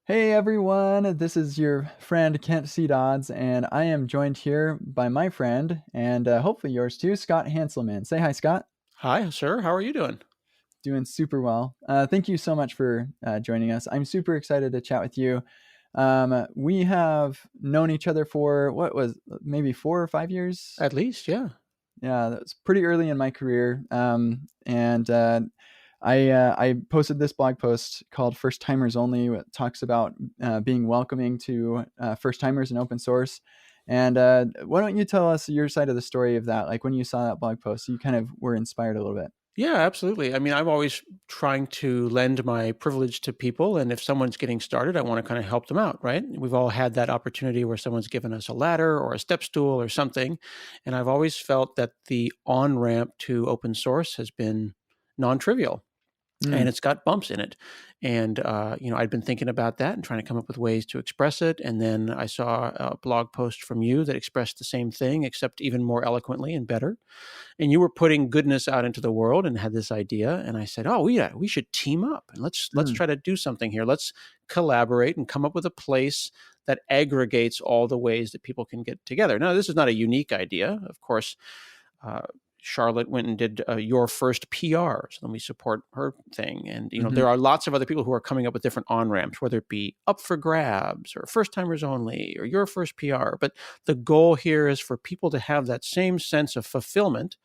Hey everyone, this is your friend Kent C. Dodds, and I am joined here by my friend, and hopefully yours too, Scott Hanselman. Say hi, Scott. Hi, sir. How are you doing? Doing super well. Thank you so much for joining us. I'm super excited to chat with you. We have known each other for what was maybe 4 or 5 years. At least, yeah. Yeah, that was pretty early in my career. And I posted this blog post called "First Timers Only." It talks about being welcoming to first timers in open source. And why don't you tell us your side of the story of that? Like when you saw that blog post, you kind of were inspired a little bit. Yeah, absolutely. I mean, I'm always trying to lend my privilege to people. And if someone's getting started, I want to kind of help them out, right? We've all had that opportunity where someone's given us a ladder or a step stool or something. And I've always felt that the on ramp to open source has been non trivial. And Mm, it's got bumps in it. And, I'd been thinking about that and trying to come up with ways to express it. And then I saw a blog post from you that expressed the same thing, except even more eloquently and better. And you were putting goodness out into the world and had this idea. And I said, oh, yeah, we should team up and let's mm, try to do something here. Let's collaborate and come up with a place that aggregates all the ways that people can get together. Now, this is not a unique idea. Of course, uh, Charlotte went and did your first PR, so then we support her thing. And hmm there are lots of other people who are coming up with different on ramps, whether it be up for grabs or first timers only or your first PR. But the goal here is for people to have that same sense of fulfillment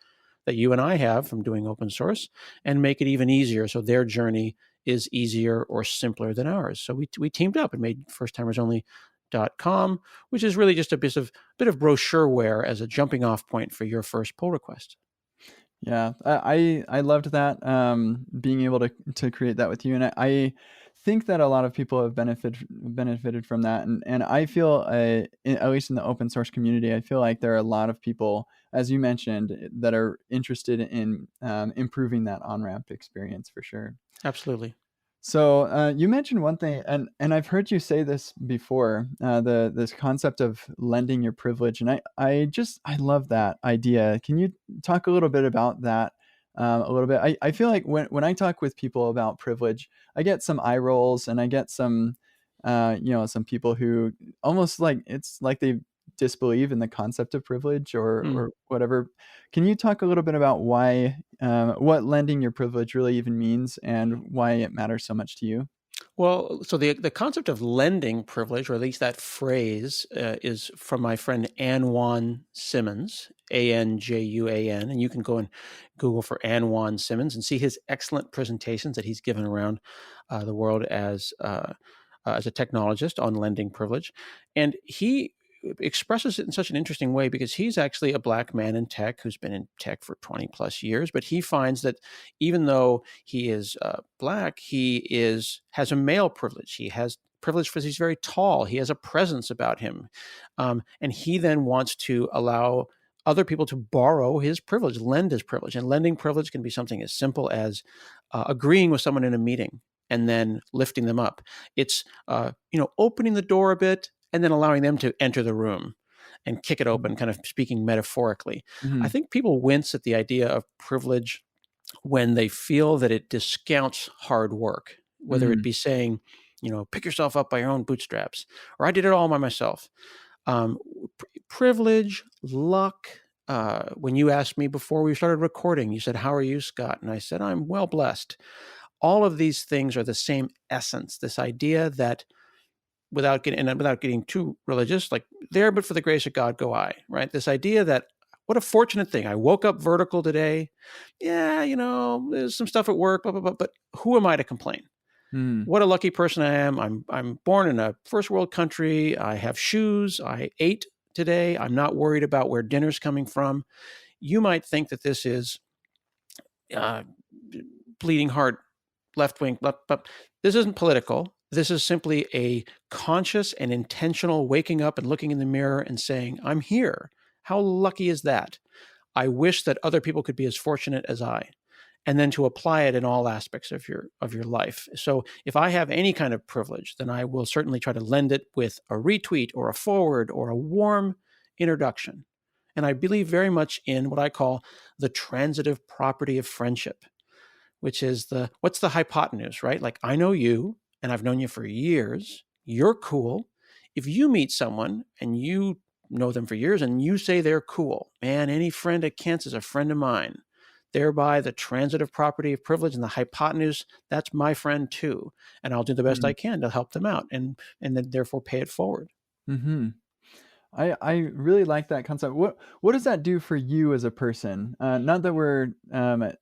that you and I have from doing open source and make it even easier so their journey is easier or simpler than ours. So we teamed up and made firsttimersonly.com, which is really just a bit of brochureware as a jumping off point for your first pull request. Yeah, I loved that, being able to create that with you, and I think that a lot of people have benefited from that, and I feel, at least in the open source community, I feel like there are a lot of people, as you mentioned, that are interested in improving that on ramp experience for sure. Absolutely. So you mentioned one thing, and I've heard you say this before, the this concept of lending your privilege, and I love that idea. Can you talk a little bit about that? A little bit. I feel like when I talk with people about privilege, I get some eye rolls, and I get some some people who almost like it's like they disbelieve in the concept of privilege Mm. or whatever. Can you talk a little bit about why what lending your privilege really even means and why it matters so much to you? Well, so the concept of lending privilege, or at least that phrase, is from my friend Anwan Simmons, Anjuan, and you can go and Google for Anwan Simmons and see his excellent presentations that he's given around the world as a technologist on lending privilege, and he expresses it in such an interesting way because he's actually a black man in tech who's been in tech for 20 plus years, but he finds that even though he is black, has a male privilege. He has privilege because he's very tall. He has a presence about him, and he then wants to allow other people to borrow his privilege, lend his privilege. And lending privilege can be something as simple as agreeing with someone in a meeting and then lifting them up. It's opening the door a bit and then allowing them to enter the room and kick it open, kind of speaking metaphorically. I Mhm. think people wince at the idea of privilege when they feel that it discounts hard work, whether it Mhm. be saying, pick yourself up by your own bootstraps, or I did it all by myself. Um, Privilege, luck. When you asked me before we started recording, you said, "How are you, Scott?" And I said, "I'm well blessed." All of these things are the same essence. This idea that without getting too religious, like there, but for the grace of God, go I. Right? This idea that what a fortunate thing. I woke up vertical today. Yeah, there's some stuff at work, blah, blah, blah, but who am I to complain? Mhm. What a lucky person I am. I'm born in a first world country. I have shoes. I ate today. I'm not worried about where dinner's coming from. You might think that this is uh, bleeding heart, left wing, but this isn't political. This is simply a conscious and intentional waking up and looking in the mirror and saying, I'm here. How lucky is that? I wish that other people could be as fortunate as I, and then to apply it in all aspects of your life. So if I have any kind of privilege, then I will certainly try to lend it with a retweet or a forward or a warm introduction. And I believe very much in what I call the transitive property of friendship, which is what's the hypotenuse, right? Like I know you and I've known you for years. you're cool. If you meet someone and you know them for years and you say they're cool, man, any friend at Kent's is a friend of mine. Thereby, the transitive property of privilege and the hypotenuse, that's my friend too. And I'll do the best Mm. I can to help them out and then therefore pay it forward. Mhm. I really like that concept. What does that do for you as a person? Not that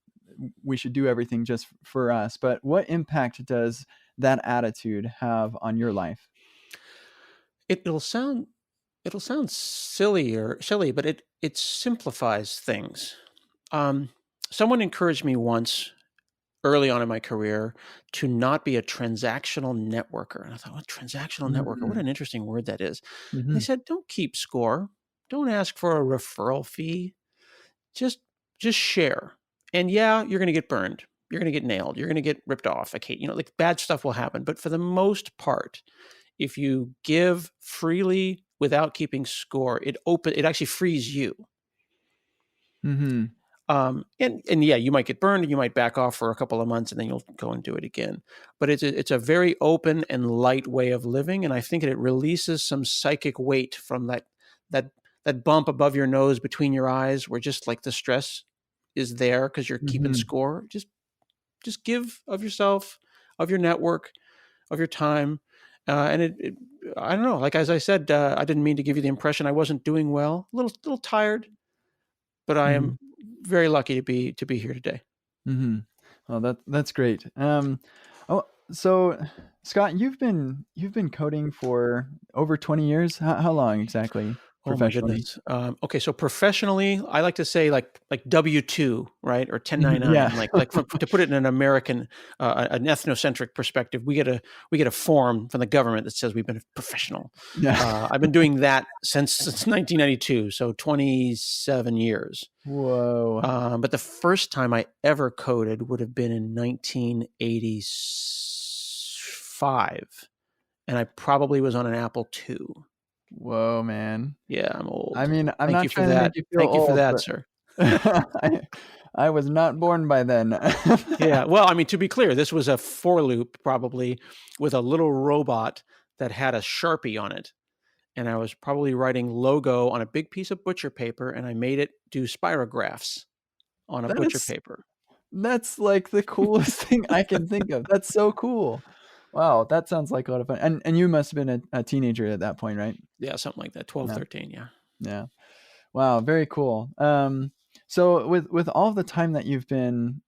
we should do everything just for us, but what impact does that attitude have on your life? It'll sound silly, but it simplifies things. Um, Someone encouraged me once early on in my career to not be a transactional networker. And I thought, what transactional networker? What Mm. an interesting word that is. And they Mhm. said, don't keep score. Don't ask for a referral fee. Just share. And yeah, you're going to get burned. You're going to get nailed. You're going to get ripped off. Okay, like bad stuff will happen. But for the most part, if you give freely without keeping score, it actually frees you. Mhm. And yeah, you might get burned and you might back off for a couple of months and then you'll go and do it again. But it's a very open and light way of living, and I think it releases some psychic weight from that that bump above your nose between your eyes, where just like the stress is there because you're keeping Mhm. score. Just give of yourself, of your network, of your time, and I don't know. Like as I said, I didn't mean to give you the impression I wasn't doing well. A little tired, but I am Mhm. very lucky to be here today. Mhm. Well, that's great. Oh, so Scott, you've been coding for over 20 years? How long exactly Oh my professionally? goodness. Okay, so professionally, I like to say like W-2, right, or Mhm. Yeah. 1099. Like to put it in an American, an ethnocentric perspective, we get a form from the government that says we've been a professional. Yeah. I've been doing that since 1992, so 27 years. Whoa. But the first time I ever coded would have been in 1985, and I probably was on an Apple II. Whoa, man. Yeah, I'm I old. mean, I'm Thank not you for trying to make that. you feel Thank you for old, that, but sir. I was not born by then. Yeah, well, I mean, to be clear, this was a for loop probably with a little robot that had a Sharpie on it, and I was probably writing logo on a big piece of butcher paper, and I made it do spirographs on a That butcher is paper. that's, like, the coolest thing I can think of. That's so cool. Wow, that sounds like a lot of fun. And you must have been a teenager at that point, right? Yeah, something like that, 12, Yeah, 13. Yeah. yeah. Wow, very cool. So with all of the time that you've been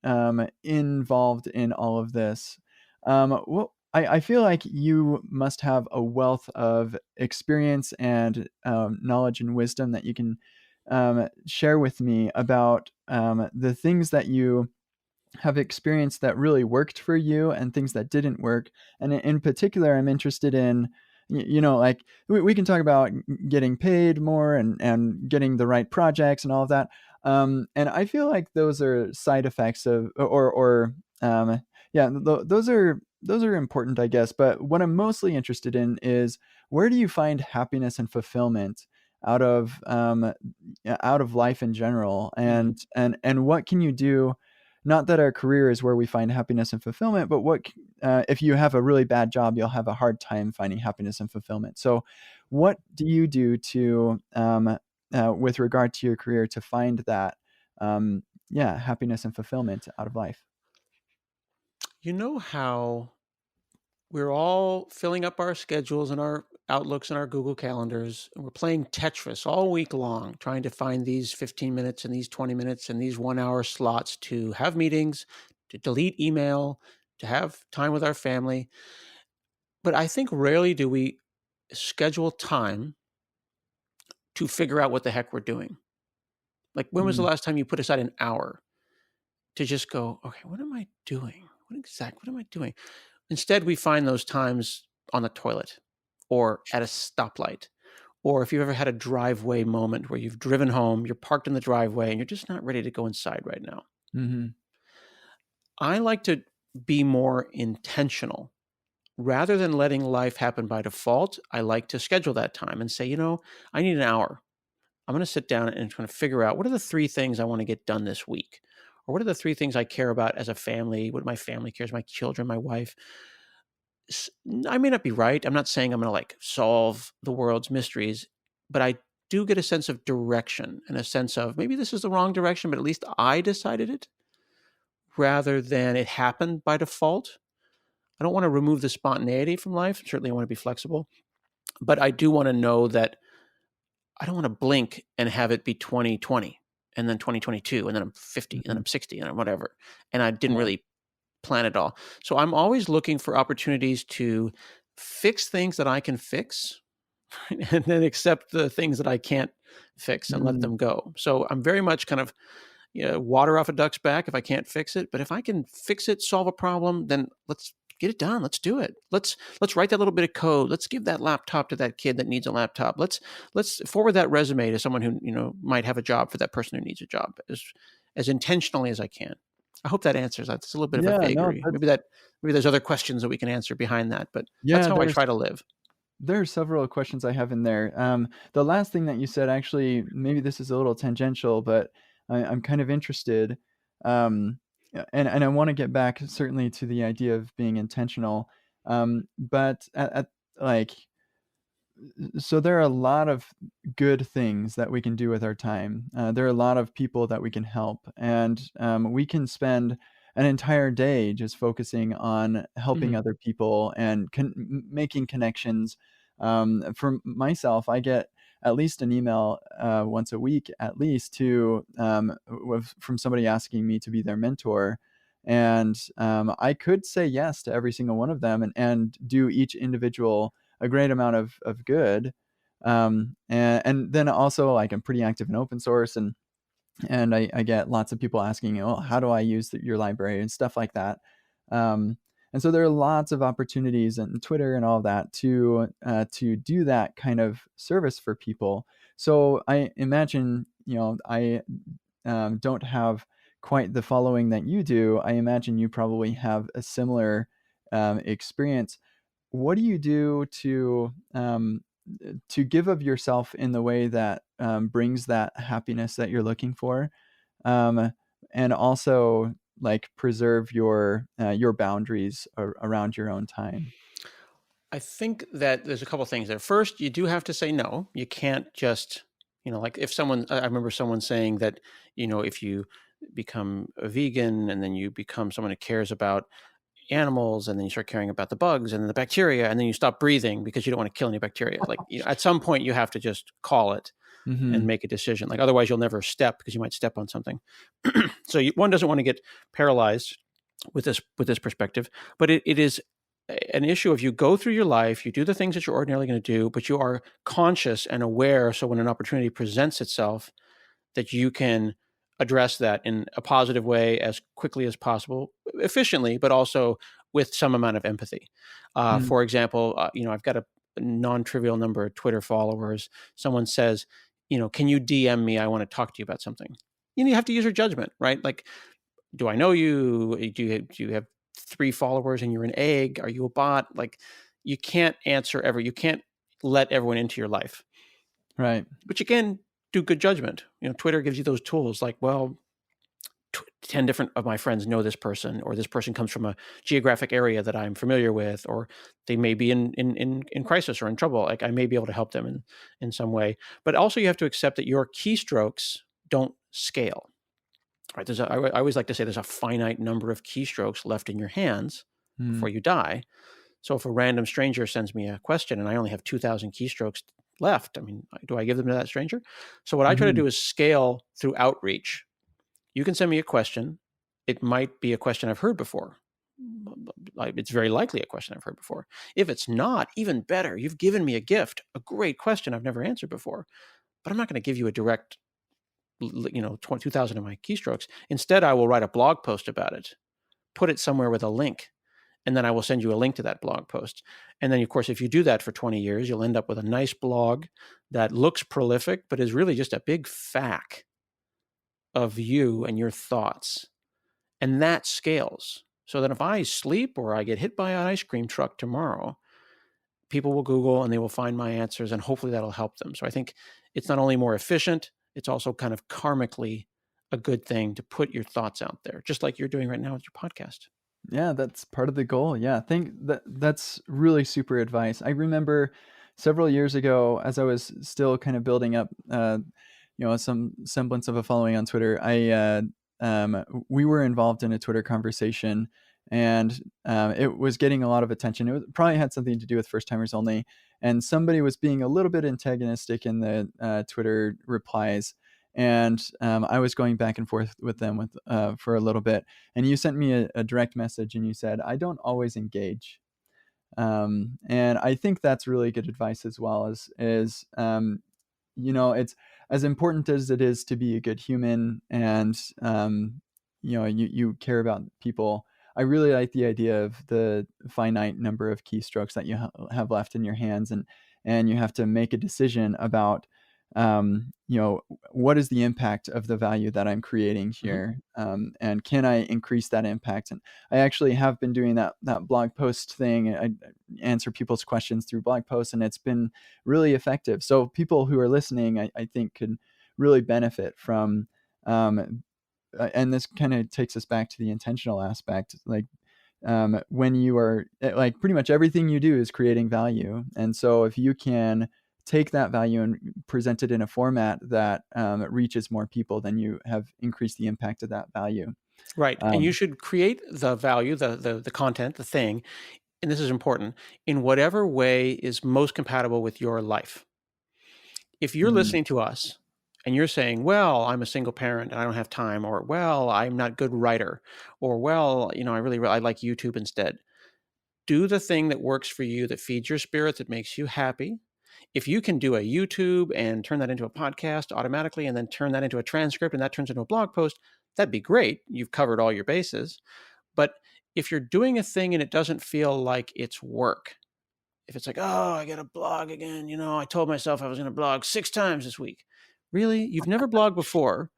involved in all of this, well, I feel like you must have a wealth of experience and knowledge and wisdom that you can share with me about the things that you have experienced that really worked for you and things that didn't work. And in particular, I'm interested in, like we can talk about getting paid more and getting the right projects and all of that. And I feel like those are side effects of, yeah, those are important, I guess. But what I'm mostly interested in is where do you find happiness and fulfillment out of out of life in general, Mhm. and what can you do? Not that our career is where we find happiness and fulfillment, but if you have a really bad job, you'll have a hard time finding happiness and fulfillment. So, what do you do to, with regard to your career, to find that, yeah, happiness and fulfillment out of life? You know how we're all filling up our schedules and our Outlooks and our Google Calendars, and we're playing Tetris all week long, trying to find these 15 minutes and these 20 minutes and these 1 hour slots to have meetings, to delete email, to have time with our family. But I think rarely do we schedule time to figure out what the heck we're doing. Like, when was the Mm, last time you put aside an hour to just go, okay, what am I doing? What am I doing? Instead, we find those times on the toilet or at a stoplight. Or if you've ever had a driveway moment where you've driven home, you're parked in the driveway and you're just not ready to go inside right now. mhm, I like to be more intentional. Rather than letting life happen by default, I like to schedule that time and say, I need an hour. I'm going to sit down and try to figure out what are the three things I want to get done this week? Or what are the three things I care about as a family? What my family cares, my children, my wife. I may not be right. I'm not saying I'm going to like solve the world's mysteries, but I do get a sense of direction and a sense of maybe this is the wrong direction, but at least I decided it rather than it happened by default. I don't want to remove the spontaneity from life. Certainly, I want to be flexible, but I do want to know that I don't want to blink and have it be 2020 and then 2022 and then I'm 50 and then Mhm. I'm 60 and then whatever. And I didn't Right. really plan it all. So I'm always looking for opportunities to fix things that I can fix and then accept the things that I can't fix and let Mm. them go. So I'm very much kind of, water off a duck's back if I can't fix it. But if I can fix it, solve a problem, then let's get it done. Let's do it. Let's write that little bit of code. Let's give that laptop to that kid that needs a laptop. Let's forward that resume to someone who might have a job for that person who needs a job as intentionally as I can. I hope that answers that. It's a little bit of a Yeah, no, vagary. that's Maybe there's other questions that we can answer behind that, but that's yeah, how I try to live. there are several questions I have in there. The last thing that you said, actually, maybe this is a little tangential, but I'm kind of interested, and I wanna get back certainly to the idea of being intentional, but like, so there are a lot of good things that we can do with our time. There are a lot of people that we can help, and we can spend an entire day just focusing on helping Mhm. other people and making connections. For myself, I get at least an email once a week, at least, from somebody asking me to be their mentor. And I could say yes to every single one of them and do each individual a great amount of good. And then also, like, I'm pretty active in open source, and I get lots of people asking, "Oh, how do I use your library?" and stuff like that. And so there are lots of opportunities and Twitter and all of that to do that kind of service for people. So I imagine, I don't have quite the following that you do. I imagine you probably have a similar experience. What do you do to give of yourself in the way that brings that happiness that you're looking for, um, and also like preserve your boundaries around your own time? I think that there's a couple things there. First, you do have to say no. You can't just, like if someone, I remember someone saying that, if you become a vegan and then you become someone who cares about animals and then you start caring about the bugs and the bacteria and then you stop breathing because you don't want to kill any bacteria. Like, at some point you have to just call it and Mhm. make a decision. Like, otherwise you'll never step because you might step on something. So one doesn't want to get paralyzed with this perspective, but it is an issue of you go through your life, you do the things that you're ordinarily going to do, but you are conscious and aware. So when an opportunity presents itself, that you can address that in a positive way as quickly as possible, efficiently, but also with some amount of empathy. Mm. For example, I've got a non-trivial number of Twitter followers. Someone says, can you DM me? I want to talk to you about something. You have to use your judgment, right? Like, do I know you? Do you have 3 followers and you're an egg? Are you a bot? Like, you can't answer you can't let everyone into your life, Right. but you can do good judgment. Twitter gives you those tools like, well, 10 different of my friends know this person, or this person comes from a geographic area that I'm familiar with, or they may be in crisis or in trouble. Like, I may be able to help them in some way. But also you have to accept that your keystrokes don't scale. Right? I always like to say there's a finite number of keystrokes left in your hands before Mm. you die. So if a random stranger sends me a question and I only have 2,000 keystrokes left, I mean, do I give them to that stranger? So what I try to Mhm. do is scale through outreach. You can send me a question. It might be a question I've heard before. It's very likely a question I've heard before. If it's not, even better. You've given me a gift, a great question I've never answered before. But I'm not going to give you a direct 2,000 of my keystrokes. Instead, I will write a blog post about it, put it somewhere with a link, and then I will send you a link to that blog post. And then, of course, if you do that for 20 years, you'll end up with a nice blog that looks prolific, but is really just a big fact of you and your thoughts. And that scales. So that if I sleep or I get hit by an ice cream truck tomorrow, people will Google and they will find my answers, and hopefully that'll help them. So I think it's not only more efficient, it's also kind of karmically a good thing to put your thoughts out there, just like you're doing right now with your podcast. Yeah, that's part of the goal. Yeah, I think that's really super advice. I remember several years ago, as I was still kind of building up, some semblance of a following on Twitter. We were involved in a Twitter conversation, and it was getting a lot of attention. It probably had something to do with first timers only, and somebody was being a little bit antagonistic in the Twitter replies, and I was going back and forth with them for a little bit, and you sent me a direct message and you said, I don't always engage. And I think that's really good advice as well it's as important as it is to be a good human and, you care about people. I really like the idea of the finite number of keystrokes that you have left in your hands, and you have to make a decision about, what is the impact of the value that I'm creating Mhm. here, and can I increase that impact? And I actually have been doing that blog post thing. I answer people's questions through blog posts, and it's been really effective. So people who are listening, I think, could really benefit from. And this kind of takes us back to the intentional aspect. Like, when you are like, pretty much everything you do is creating value, and so if you can take that value and present it in a format that reaches more people, then you have increased the impact of that value. Right, and you Um, should create the value, the content, the thing, and this is important, in whatever way is most compatible with your life. If you're mm, listening to us and you're saying, "Well, I'm a single parent and I don't have time," or, "Well, I'm not a good writer," or, "Well, I like YouTube instead." Do the thing that works for you, that feeds your spirit, that makes you happy. If you can do a YouTube and turn that into a podcast automatically and then turn that into a transcript and that turns into a blog post, that'd be great. You've covered all your bases. But if you're doing a thing and it doesn't feel like it's work, if it's like, "Oh, I got to blog again. I told myself I was going to blog 6 times this week." Really? You've never blogged before.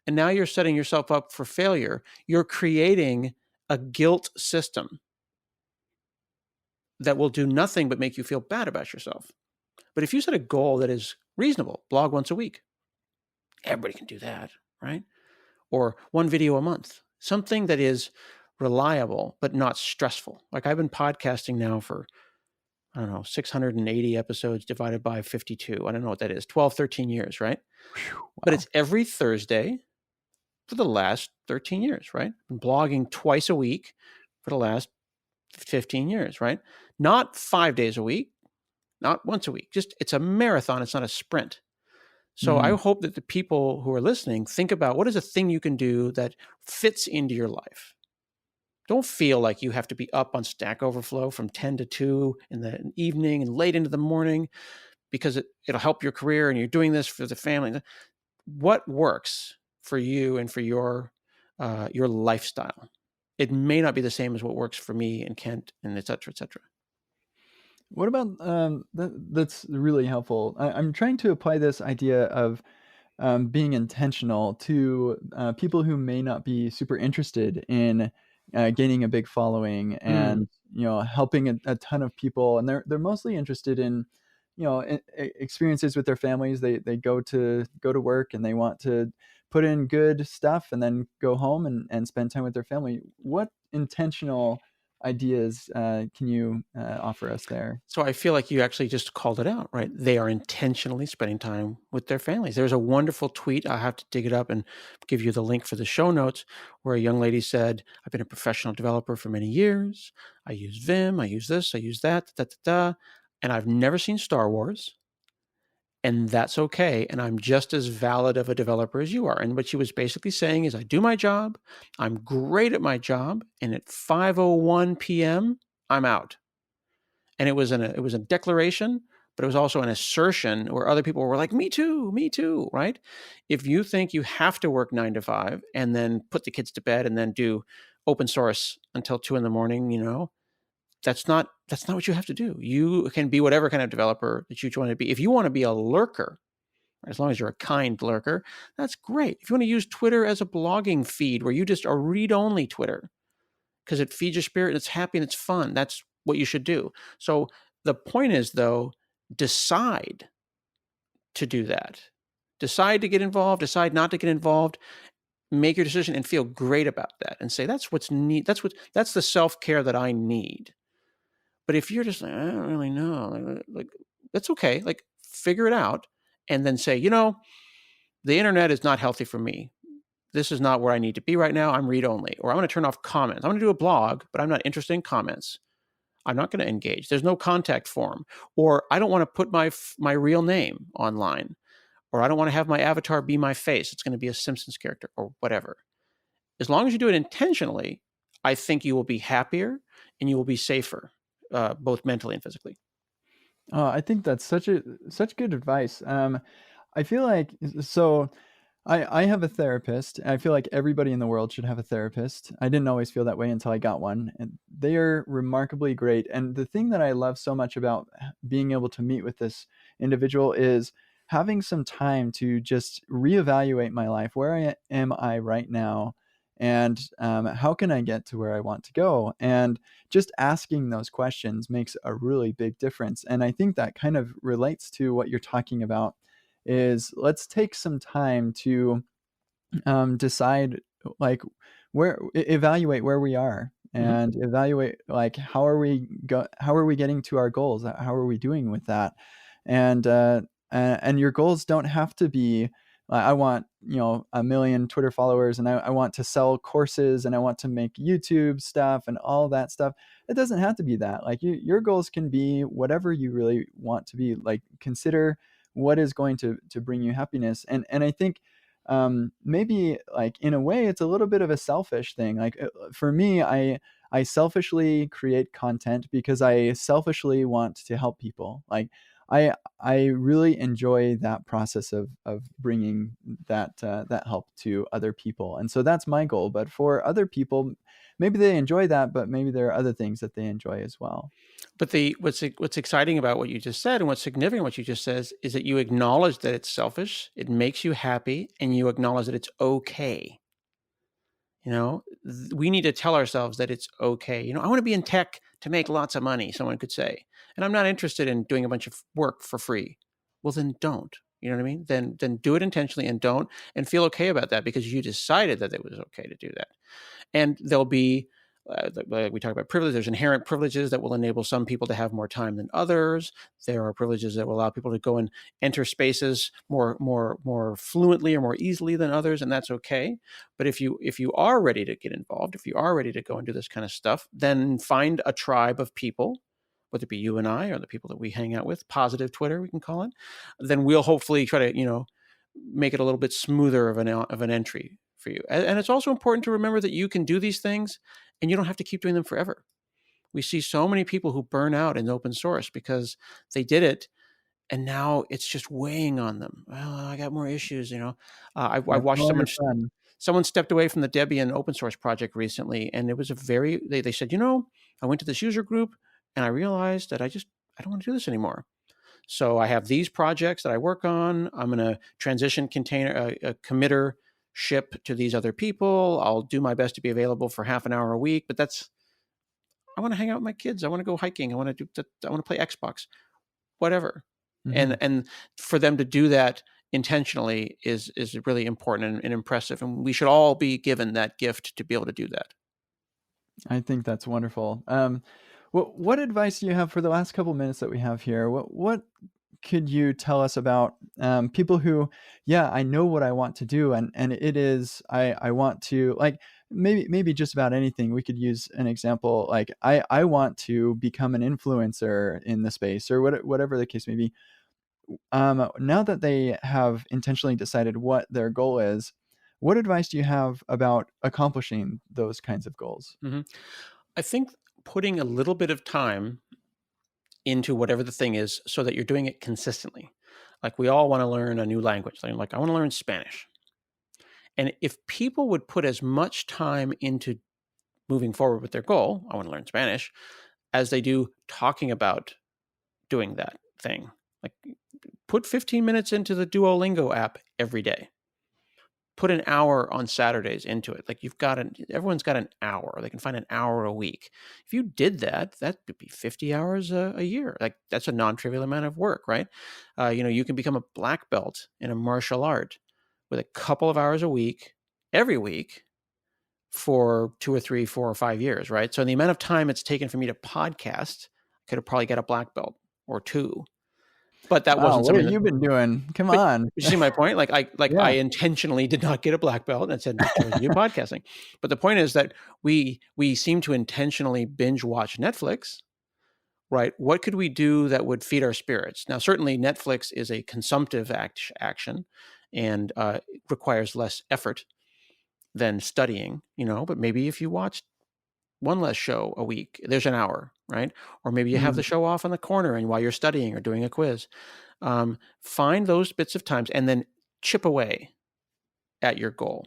And now you're setting yourself up for failure. You're creating a guilt system that will do nothing but make you feel bad about yourself. But if you set a goal that is reasonable, blog once a week, everybody can do that, right? Or one video a month, something that is reliable but not stressful. Like I've been podcasting now for, I don't know, 680 episodes divided by 52. I don't know what that is, 12, 13 years, right? Whew, But wow. it's every Thursday for the last 13 years, right? Been blogging twice a week for the last 15 years, right? Not 5 days a week, not once a week. Just it's a marathon, it's not a sprint. So I Mm. hope that the people who are listening think about what is a thing you can do that fits into your life. Don't feel like you have to be up on Stack Overflow from 10 to 2 in the evening and late into the morning because it'll help your career and you're doing this for the family. What works for you and for your lifestyle? It may not be the same as what works for me and Kent and et cetera, et cetera. What about that's really helpful. I'm trying to apply this idea of being intentional to people who may not be super interested in gaining a big following, Mm. and helping a ton of people, and they're mostly interested in experiences with their families. They go to work, and they want to put in good stuff and then go home and spend time with their family. What intentional ideas can you offer us there? So I feel like you actually just called it out, right? They are intentionally spending time with their families. There's a wonderful tweet. I'll have to dig it up and give you the link for the show notes where a young lady said, I've been a professional developer for many years. I use Vim, I use this, I use that, da, da, da, and I've never seen Star Wars. And that's okay. And I'm just as valid of a developer as you are. And what she was basically saying is, I do my job. I'm great at my job. And at 5:01 p.m., I'm out. And it was a declaration, but it was also an assertion where other people were like, me too, right? If you think you have to work 9 to 5 and then put the kids to bed and then do open source until 2 in the morning, that's not what you have to do. You can be whatever kind of developer that you want to be. If you want to be a lurker, as long as you're a kind lurker, that's great. If you want to use Twitter as a blogging feed where you just are read-only Twitter, because it feeds your spirit and it's happy and it's fun. That's what you should do. So the point is, though, decide to do that. Decide to get involved, decide not to get involved, make your decision and feel great about that and say, that's what's need. That's the self-care that I need. But if you're just like, I don't really know, like that's okay. Like figure it out and then say, the internet is not healthy for me. This is not where I need to be right now. I'm read only, or I'm going to turn off comments. I'm going to do a blog, but I'm not interested in comments. I'm not going to engage. There's no contact form, or I don't want to put my real name online, or I don't want to have my avatar be my face. It's going to be a Simpsons character or whatever. As long as you do it intentionally, I think you will be happier and you will be safer, both mentally and physically. I think that's such good advice. I feel like so I have a therapist. I feel like everybody in the world should have a therapist. I didn't always feel that way until I got one, and they are remarkably great. And the thing that I love so much about being able to meet with this individual is having some time to just reevaluate my life. Where am I right now? And how can I get to where I want to go? And just asking those questions makes a really big difference. And I think that kind of relates to what you're talking about is let's take some time to decide like evaluate where we are Mm-hmm. and evaluate like how are we getting to our goals, how are we doing with that, and and your goals don't have to be I want, a million Twitter followers, and I want to sell courses, and I want to make YouTube stuff and all that stuff. It doesn't have to be that. Like your goals can be whatever you really want to be. Like consider what is going to bring you happiness. And I think maybe like in a way it's a little bit of a selfish thing. Like for me, I selfishly create content because I selfishly want to help people. Like I really enjoy that process of bringing that help to other people, and so that's my goal. But for other people, maybe they enjoy that, but maybe there are other things that they enjoy as well. But what's exciting about what you just said and what's significant what you just says is that you acknowledge that it's selfish, it makes you happy, and you acknowledge that it's okay. We need to tell ourselves that it's okay. I want to be in tech to make lots of money, someone could say, and I'm not interested in doing a bunch of work for free. Well, then don't. You know what I mean? Then do it intentionally and don't, and feel okay about that because you decided that it was okay to do that. And there'll be, like we talk about privilege, there's inherent privileges that will enable some people to have more time than others. There are privileges that will allow people to go and enter spaces more fluently or more easily than others, and that's okay. But if you are ready to get involved, if you are ready to go and do this kind of stuff, then find a tribe of people, whether it be you and I or the people that we hang out with, positive Twitter, we can call it. Then we'll hopefully try to, make it a little bit smoother of an entry for you. And it's also important to remember that you can do these things and you don't have to keep doing them forever. We see so many people who burn out in open source because they did it and now it's just weighing on them. Well, I got more issues, I Yeah, it's no watched longer fun. someone stepped away from the Debian open source project recently, and it was they said, I went to this user group and I realized that I don't want to do this anymore. So I have these projects that I work on. I'm going to transition container a committer ship to these other people. I'll do my best to be available for half an hour a week, but I want to hang out with my kids. I want to go hiking. I want to play Xbox, whatever. Hmm. And for them to do that intentionally is really important and impressive. And we should all be given that gift to be able to do that. I think that's wonderful. What advice do you have for the last couple minutes that we have here? What could you tell us about people who, yeah, I know what I want to do, and it is I want to like maybe just about anything. We could use an example like I want to become an influencer in the space or whatever the case may be. Now that they have intentionally decided what their goal is, what advice do you have about accomplishing those kinds of goals? Hmm. I think putting a little bit of time into whatever the thing is so that you're doing it consistently. Like we all want to learn a new language. Like I want to learn Spanish. And if people would put as much time into moving forward with their goal, I want to learn Spanish, as they do talking about doing that thing. Like put 15 minutes into the Duolingo app every day. Put an hour on Saturdays into it. Like everyone's got an hour. They can find an hour a week. If you did that, that would be 50 hours a year. Like that's a non-trivial amount of work, right? You can become a black belt in a martial art with a couple of hours a week every week for 2 or 3, 4 or 5 years, right? So the amount of time it's taken for me to podcast, I could have probably got a black belt or 2, but that Wow, wasn't what have something that you been doing? Come but on. you see my point? I Yeah. intentionally did not get a black belt and said, "I chose to do podcasting." But the point is that we seem to intentionally binge watch Netflix, right? What could we do that would feed our spirits? Now, certainly Netflix is a consumptive action and requires less effort than studying, but maybe if you watched one less show a week, there's an hour, right? Or maybe you have Mhm. the show off in the corner and while you're studying or doing a quiz, find those bits of times and then chip away at your goal.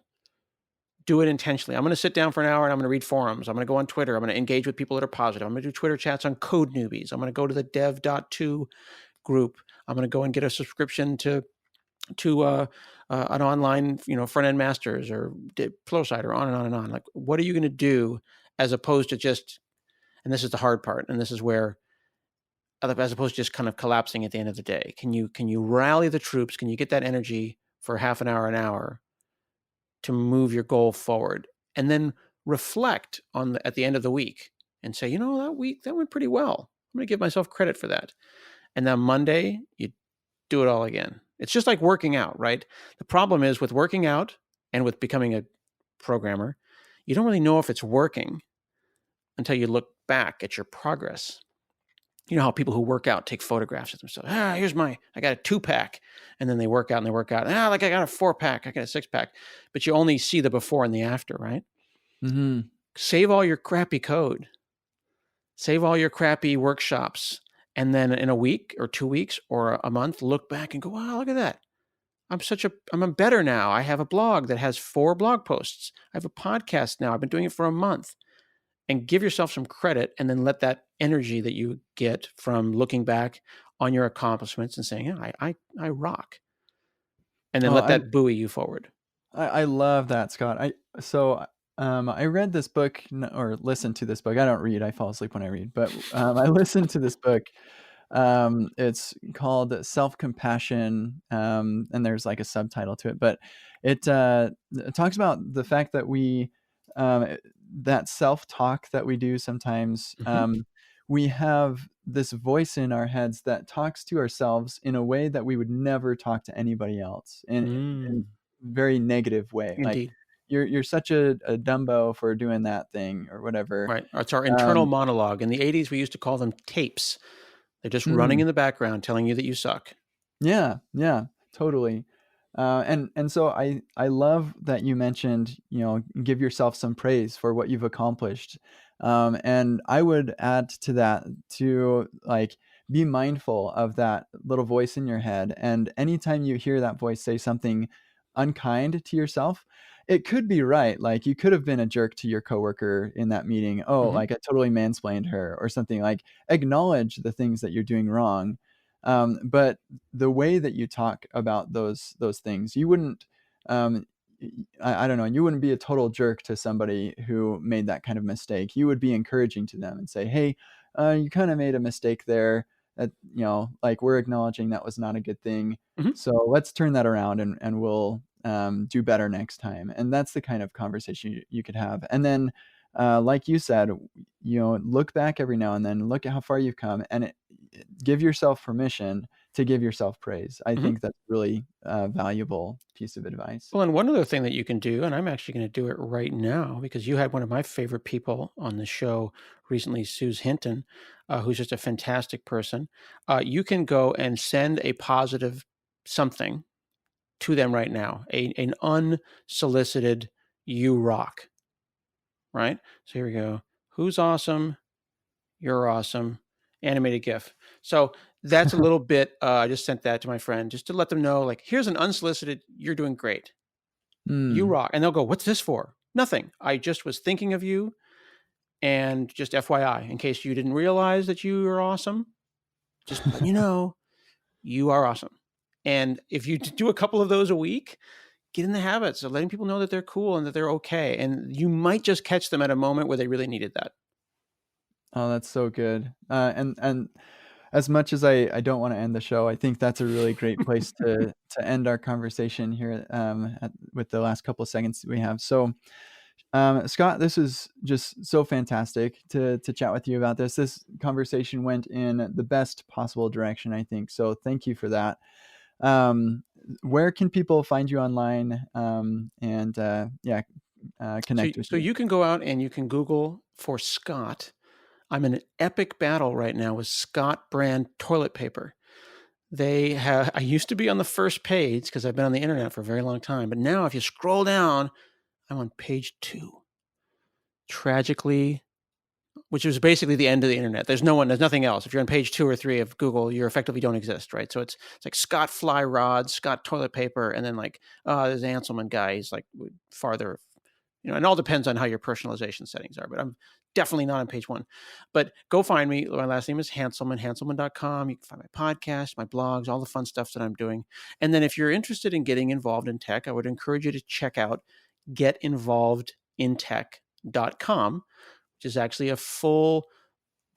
Do it intentionally. I'm going to sit down for an hour and I'm going to read forums. I'm going to go on Twitter. I'm going to engage with people that are positive. I'm going to do Twitter chats on code newbies. I'm going to go to the dev.to group. I'm going to go and get a subscription to an online, front end masters or Flowside or on and on and on. Like, what are you going to do as opposed to just, and this is the hard part, and this is where, as opposed to just kind of collapsing at the end of the day, can you rally the troops? Can you get that energy for half an hour to move your goal forward, and then reflect on at the end of the week and say, that week that went pretty well. I'm going to give myself credit for that. And then Monday, you do it all again. It's just like working out, right? The problem is with working out and with becoming a programmer, you don't really know if it's working until you look back at your progress. You know how people who work out take photographs of themselves. I got a 2-pack. And then they work out and they work out. Like I got a 4-pack, I got a 6-pack. But you only see the before and the after, right? Mhm. Save all your crappy code. Save all your crappy workshops. And then in a week or 2 weeks or a month, look back and go, wow, look at that. I'm a better now. I have a blog that has 4 blog posts. I have a podcast now. I've been doing it for a month. And give yourself some credit and then let that energy that you get from looking back on your accomplishments and saying, yeah, I rock. And then Oh, let that buoy you forward. I love that, Scott. I read this book or listened to this book. I don't read. I fall asleep when I read, but I listened to this book. It's called Self-Compassion, and there's like a subtitle to it, but it talks about the fact that um, that self-talk that we do sometimes, Mm-hmm. we have this voice in our heads that talks to ourselves in a way that we would never talk to anybody else in very negative way. Like Indeed. you're such a dumbo for doing that thing or whatever. Right. It's our internal Um, monologue. In the 80s, we used to call them tapes. They're just running mm, in the background telling you that you suck. yeah, yeah, totally. And so I love that you mentioned, give yourself some praise for what you've accomplished. And I would add to that to like be mindful of that little voice in your head. And anytime you hear that voice say something unkind to yourself, it could be right. Like you could have been a jerk to your coworker in that meeting. Oh, Mm-hmm. like I totally mansplained her or something. Like acknowledge the things that you're doing wrong. But the way that you talk about those things, you wouldn't um, I don't know, you wouldn't be a total jerk to somebody who made that kind of mistake. You would be encouraging to them and say, "Hey, you kind of made a mistake there. That like we're acknowledging that was not a good thing. Mm-hmm. So let's turn that around and we'll do better next time." And that's the kind of conversation you could have. And then, like you said, look back every now and then, look at how far you've come, and give yourself permission to give yourself praise. I Mm-hmm. think that's really valuable piece of advice. Well, and one other thing that you can do, and I'm actually going to do it right now because you had one of my favorite people on the show recently, Suze Hinton, who's just a fantastic person. You can go and send a positive something to them right now, an unsolicited "you rock," right? So here we go. Who's awesome? You're awesome. Animated GIF. So that's a little bit. I just sent that to my friend just to let them know, like, here's an unsolicited. You're doing great. You Mm. rock. And they'll go, what's this for? Nothing. I just was thinking of you. And just FYI, in case you didn't realize that you are awesome, just letting you know, you are awesome. And if you do a couple of those a week, get in the habits of letting people know that they're cool and that they're okay. And you might just catch them at a moment where they really needed that. Oh, that's so good. And as much as I don't want to end the show, I think that's a really great place to end our conversation here with the last couple of seconds we have. So, Scott, this is just so fantastic to chat with you about this. This conversation went in the best possible direction, I think. So, thank you for that. Um, where can people find you online and yeah, connect with So you? you can go out and you can Google for Scott. I'm in an epic battle right now with Scott brand toilet paper. They have I used to be on the first page because I've been on the internet for a very long time, but now if you scroll down, I'm on page 2. Tragically, which is basically the end of the internet. There's nothing else. If you're on page 2 or 3 of Google, you effectively don't exist, right? So it's like Scott fly rods, Scott toilet paper, and then like, there's an Hanselman guy. He's like farther, and it all depends on how your personalization settings are. But I'm definitely not on page 1. But go find me. My last name is Hanselman, hanselman.com. You can find my podcast, my blogs, all the fun stuff that I'm doing. And then if you're interested in getting involved in tech, I would encourage you to check out getinvolvedintech.com, which is actually a full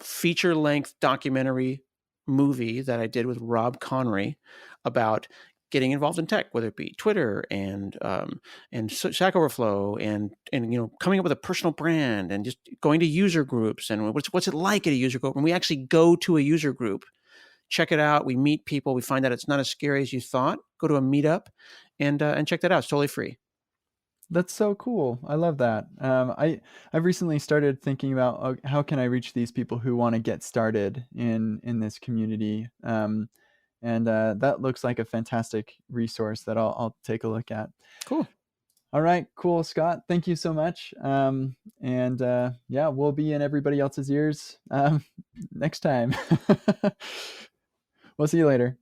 feature length documentary movie that I did with Rob Connery about getting involved in tech, whether it be Twitter and Stack Overflow and coming up with a personal brand and just going to user groups and what's it like at a user group. And we actually go to a user group, check it out. We meet people. We find out it's not as scary as you thought. Go to a meetup and check that out. It's totally free. That's so cool. I love that. I've recently started thinking about how can I reach these people who want to get started in this community, and that looks like a fantastic resource that I'll take a look at. Cool. All right, cool, Scott. Thank you so much. And yeah, we'll be in everybody else's ears next time. We'll see you later.